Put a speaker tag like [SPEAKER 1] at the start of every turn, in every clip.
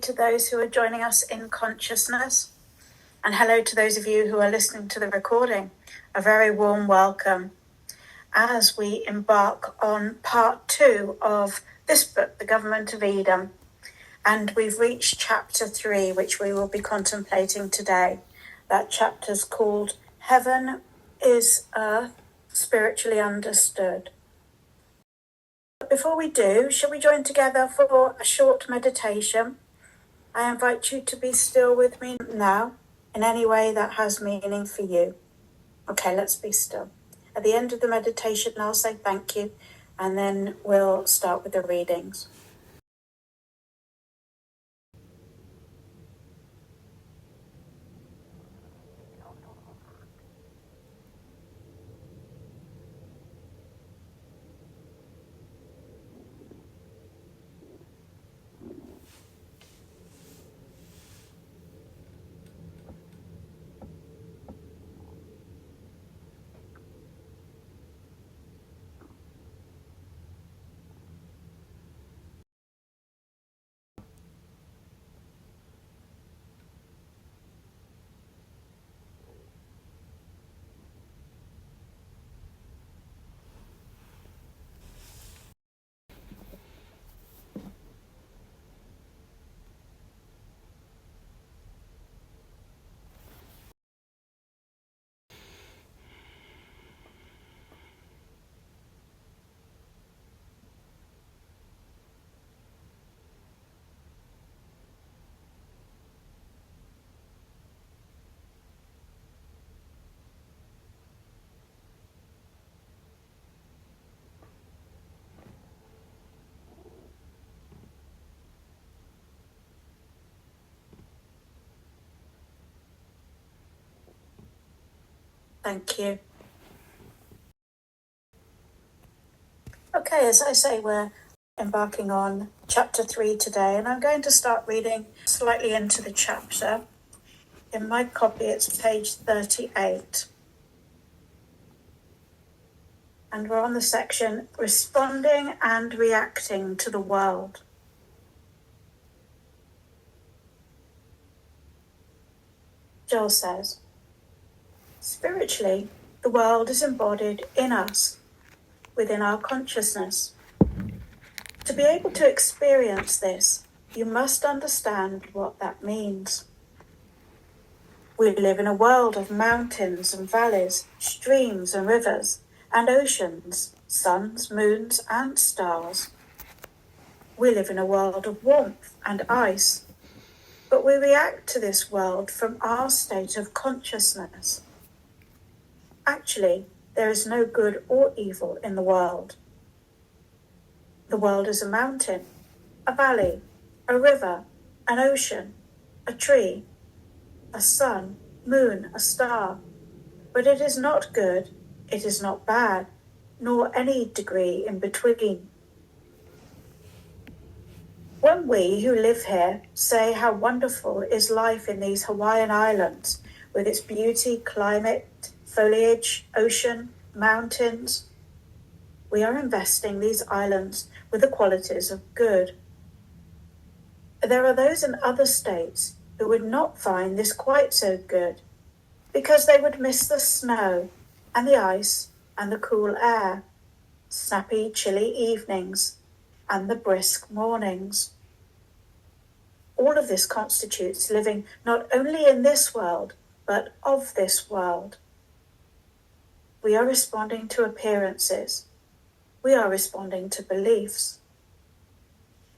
[SPEAKER 1] to those who are joining us in consciousness, and hello to those of you who are listening to the recording. A very warm welcome as we embark on part 2 of this book, The Government of Eden, and we've reached chapter 3, which we will be contemplating today. That chapter's called Heaven is Earth, Spiritually Understood. Before we do, shall we join together for a short meditation? I invite you to be still with me now in any way that has meaning for you. Okay, let's be still. At the end of the meditation, I'll say thank you, and then we'll start with the readings. Thank you. Okay, as I say, we're embarking on chapter 3 today, and I'm going to start reading slightly into the chapter. In my copy, it's page 38. And we're on the section Responding and Reacting to the World. Joel says, spiritually, the world is embodied in us, within our consciousness. To be able to experience this, you must understand what that means. We live in a world of mountains and valleys, streams and rivers, and oceans, suns, moons, and stars. We live in a world of warmth and ice, but we react to this world from our state of consciousness. Actually, there is no good or evil in the world. The world is a mountain, a valley, a river, an ocean, a tree, a sun, moon, a star. But it is not good, it is not bad, nor any degree in between. When we who live here say how wonderful is life in these Hawaiian islands, with its beauty, climate, foliage, ocean, mountains, we are investing these islands with the qualities of good. There are those in other states who would not find this quite so good, because they would miss the snow and the ice and the cool air, snappy, chilly evenings, and the brisk mornings. All of this constitutes living not only in this world, but of this world. We are responding to appearances. We are responding to beliefs.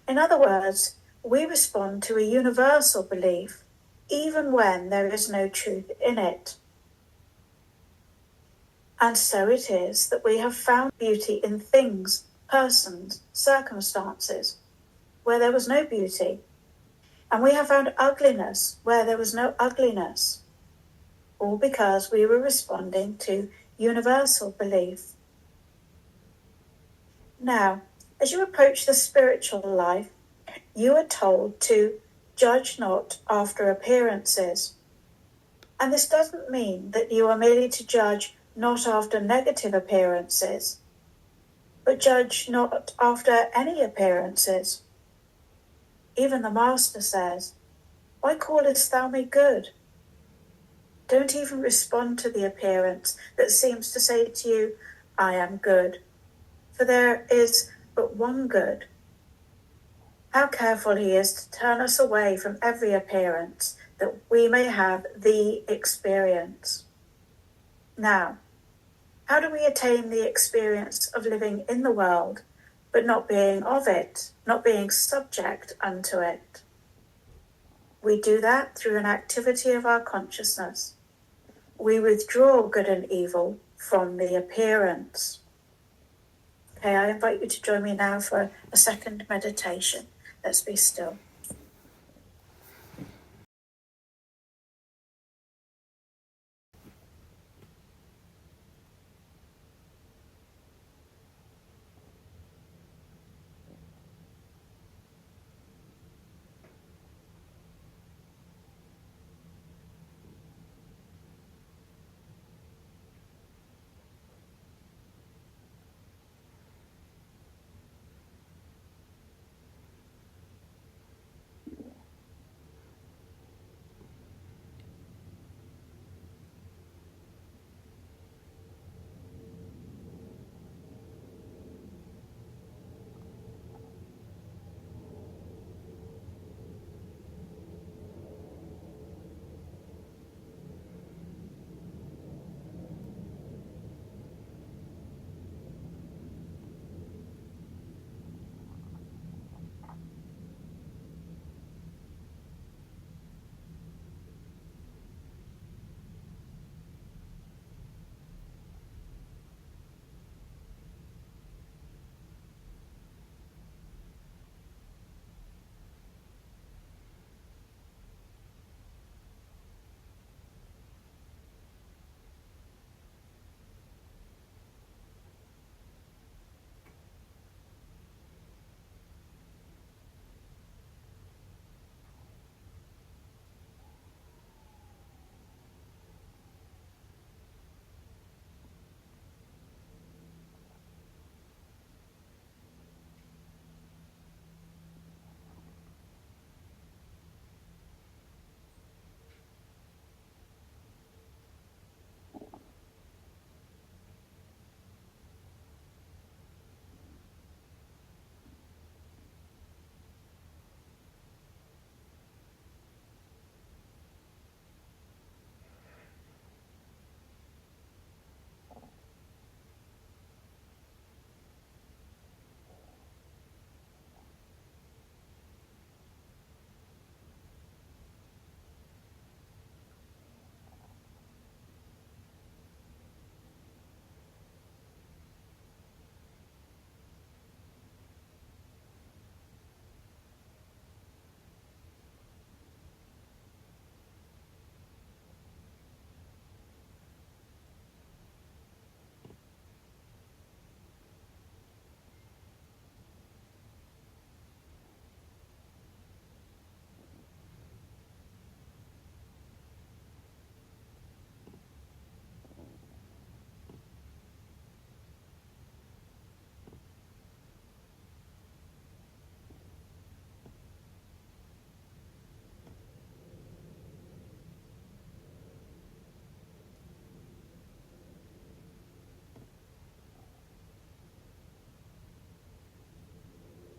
[SPEAKER 1] In other words, we respond to a universal belief, even when there is no truth in it. And so it is that we have found beauty in things, persons, circumstances, where there was no beauty. And we have found ugliness where there was no ugliness, all because we were responding to universal belief. Now, as you approach the spiritual life, you are told to judge not after appearances. And this doesn't mean that you are merely to judge not after negative appearances, but judge not after any appearances. Even the Master says, "Why callest thou me good?" Don't even respond to the appearance that seems to say to you, "I am good," for there is but one good. How careful he is to turn us away from every appearance, that we may have the experience. Now, how do we attain the experience of living in the world, but not being of it, not being subject unto it? We do that through an activity of our consciousness. We withdraw good and evil from the appearance. Okay, I invite you to join me now for a second meditation. Let's be still.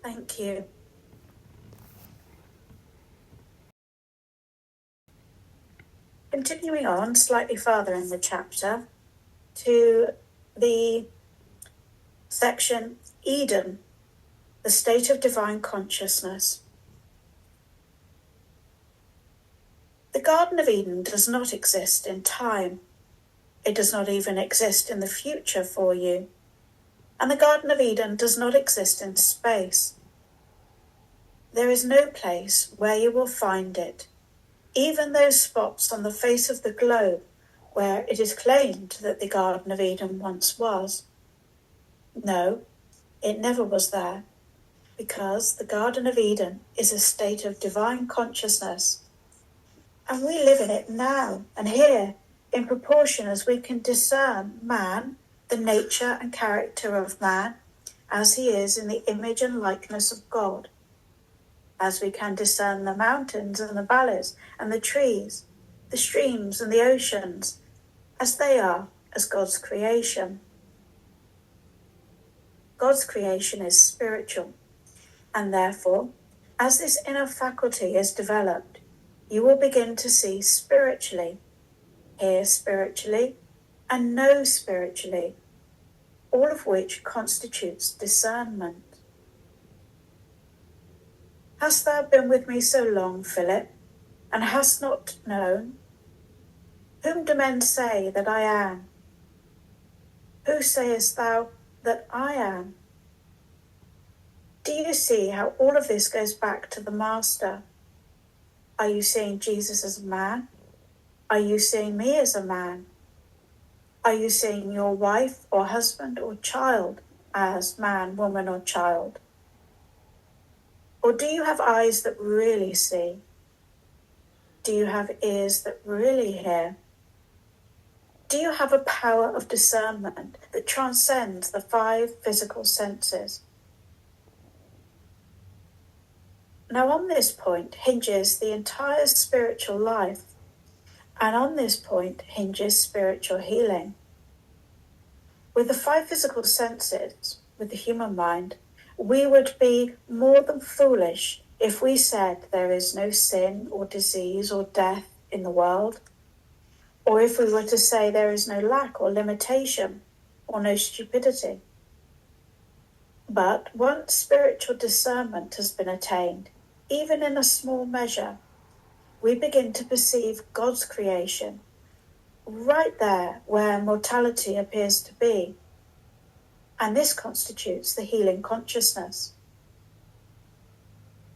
[SPEAKER 1] Thank you. Continuing on slightly further in the chapter to the section Eden, the state of divine consciousness. The Garden of Eden does not exist in time. It does not even exist in the future for you. And the Garden of Eden does not exist in space. There is no place where you will find it, even those spots on the face of the globe where it is claimed that the Garden of Eden once was. No, it never was there, because the Garden of Eden is a state of divine consciousness, and we live in it now and here in proportion as we can discern man, the nature and character of man, as he is in the image and likeness of God. as we can discern the mountains and the valleys and the trees, the streams and the oceans, as they are as God's creation. God's creation is spiritual, and therefore, as this inner faculty is developed, you will begin to see spiritually, hear spiritually, and know spiritually, all of which constitutes discernment. Hast thou been with me so long, Philip, and hast not known? Whom do men say that I am? Who sayest thou that I am? Do you see how all of this goes back to the Master? Are you seeing Jesus as a man? Are you seeing me as a man? Are you seeing your wife or husband or child as man, woman, or child? Or do you have eyes that really see? Do you have ears that really hear? Do you have a power of discernment that transcends the 5 physical senses? Now, on this point hinges the entire spiritual life, and on this point hinges spiritual healing. With the 5 physical senses, with the human mind, we would be more than foolish if we said there is no sin or disease or death in the world, or if we were to say there is no lack or limitation or no stupidity. But once spiritual discernment has been attained, even in a small measure, we begin to perceive God's creation right there where mortality appears to be, and this constitutes the healing consciousness.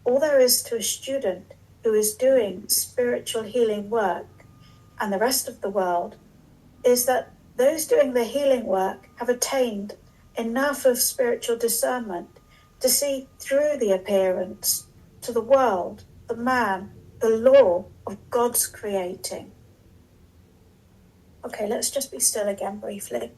[SPEAKER 1] All there is to a student who is doing spiritual healing work and the rest of the world is that those doing the healing work have attained enough of spiritual discernment to see through the appearance to the world, the man, the law of God's creating. Okay, let's just be still again briefly.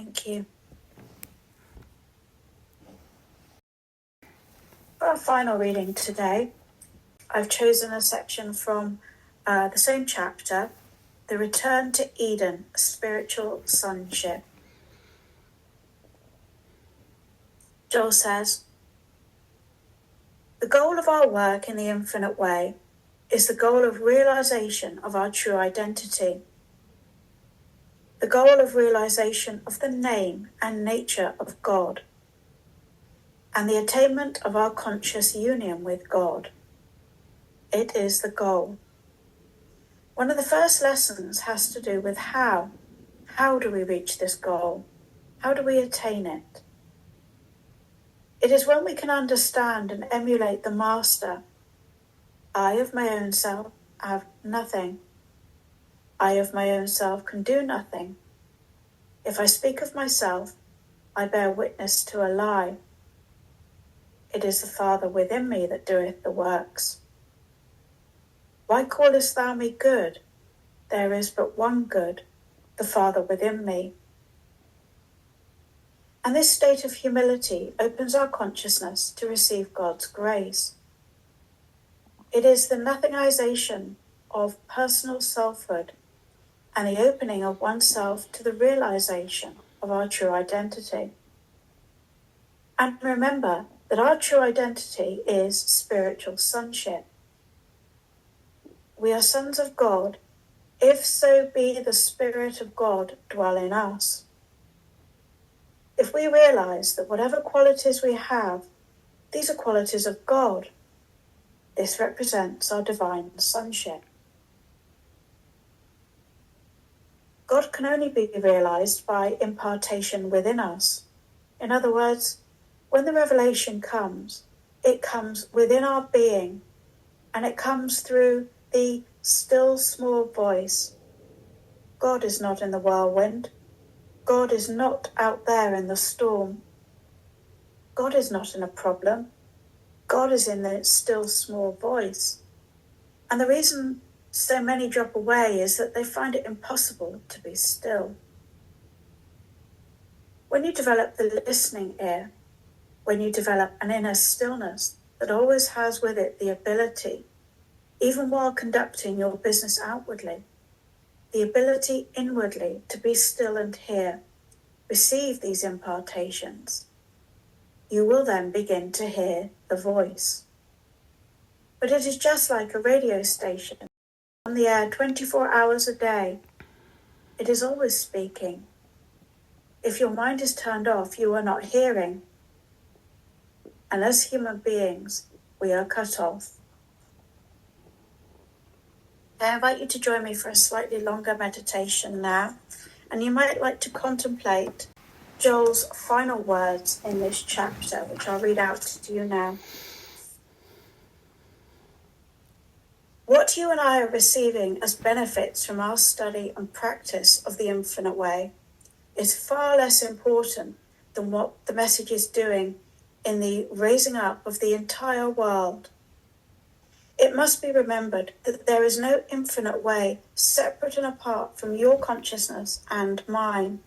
[SPEAKER 1] Thank you. For our final reading today, I've chosen a section from the same chapter, The Return to Eden, Spiritual Sonship. Joel says, "The goal of our work in the infinite way is the goal of realization of our true identity, the goal of realization of the name and nature of God, and the attainment of our conscious union with God. It is the goal. One of the first lessons has to do with how. How do we reach this goal? How do we attain it? It is when we can understand and emulate the Master. I of my own self have nothing. I of my own self can do nothing. If I speak of myself, I bear witness to a lie. It is the Father within me that doeth the works. Why callest thou me good? There is but one good, the Father within me." And this state of humility opens our consciousness to receive God's grace. It is the nothingization of personal selfhood and the opening of oneself to the realization of our true identity. And remember that our true identity is spiritual sonship. We are sons of God, if so be the Spirit of God dwell in us. If we realize that whatever qualities we have, these are qualities of God, this represents our divine sonship. God can only be realized by impartation within us. In other words, when the revelation comes, it comes within our being, and it comes through the still small voice. God is not in the whirlwind. God is not out there in the storm. God is not in a problem. God is in the still small voice. And the reason so many drop away is that they find it impossible to be still. When you develop the listening ear, when you develop an inner stillness that always has with it the ability, even while conducting your business outwardly, the ability inwardly to be still and hear, receive these impartations, you will then begin to hear the voice. But it is just like a radio station on the air 24 hours a day. It is always speaking. If your mind is turned off, you are not hearing. And as human beings, we are cut off. I invite you to join me for a slightly longer meditation now, and you might like to contemplate Joel's final words in this chapter, which I'll read out to you now. What you and I are receiving as benefits from our study and practice of the infinite way is far less important than what the message is doing in the raising up of the entire world. It must be remembered that there is no infinite way separate and apart from your consciousness and mine.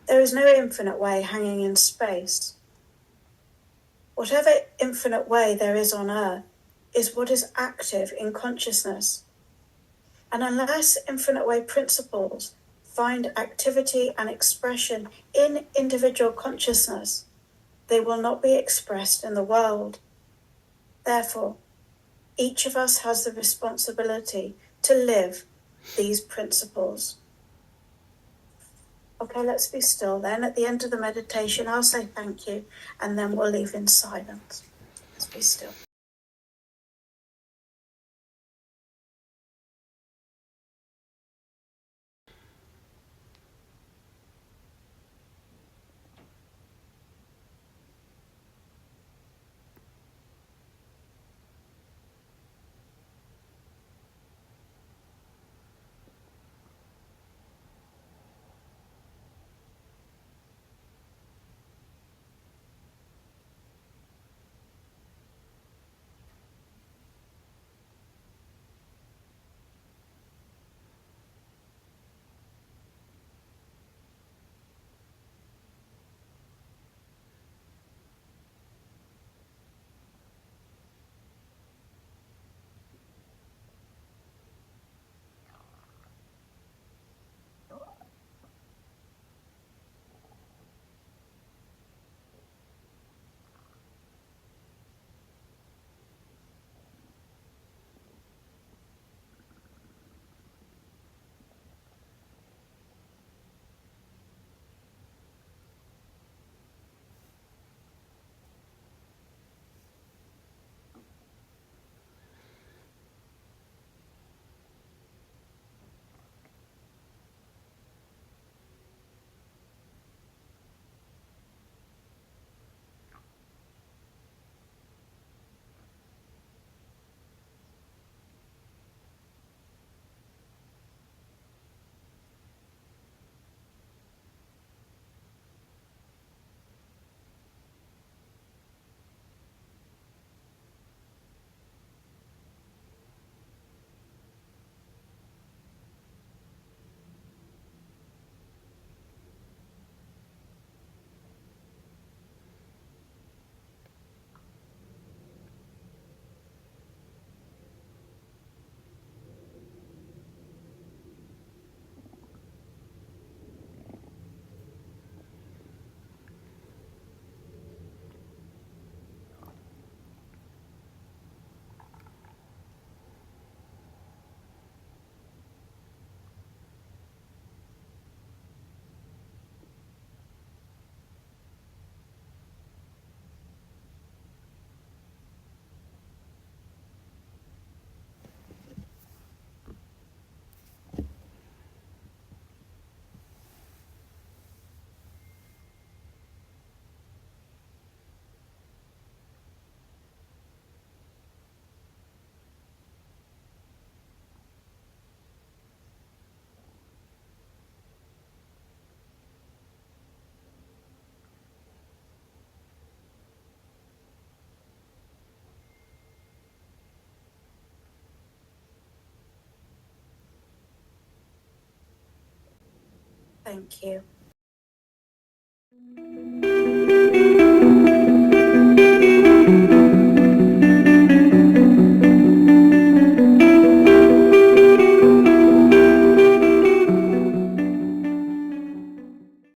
[SPEAKER 1] There is no infinite way hanging in space. Whatever infinite way there is on earth is what is active in consciousness. And unless infinite way principles find activity and expression in individual consciousness, they will not be expressed in the world. Therefore, each of us has the responsibility to live these principles. Okay, let's be still then. At the end of the meditation, I'll say thank you, and then we'll leave in silence. Let's be still. Thank you.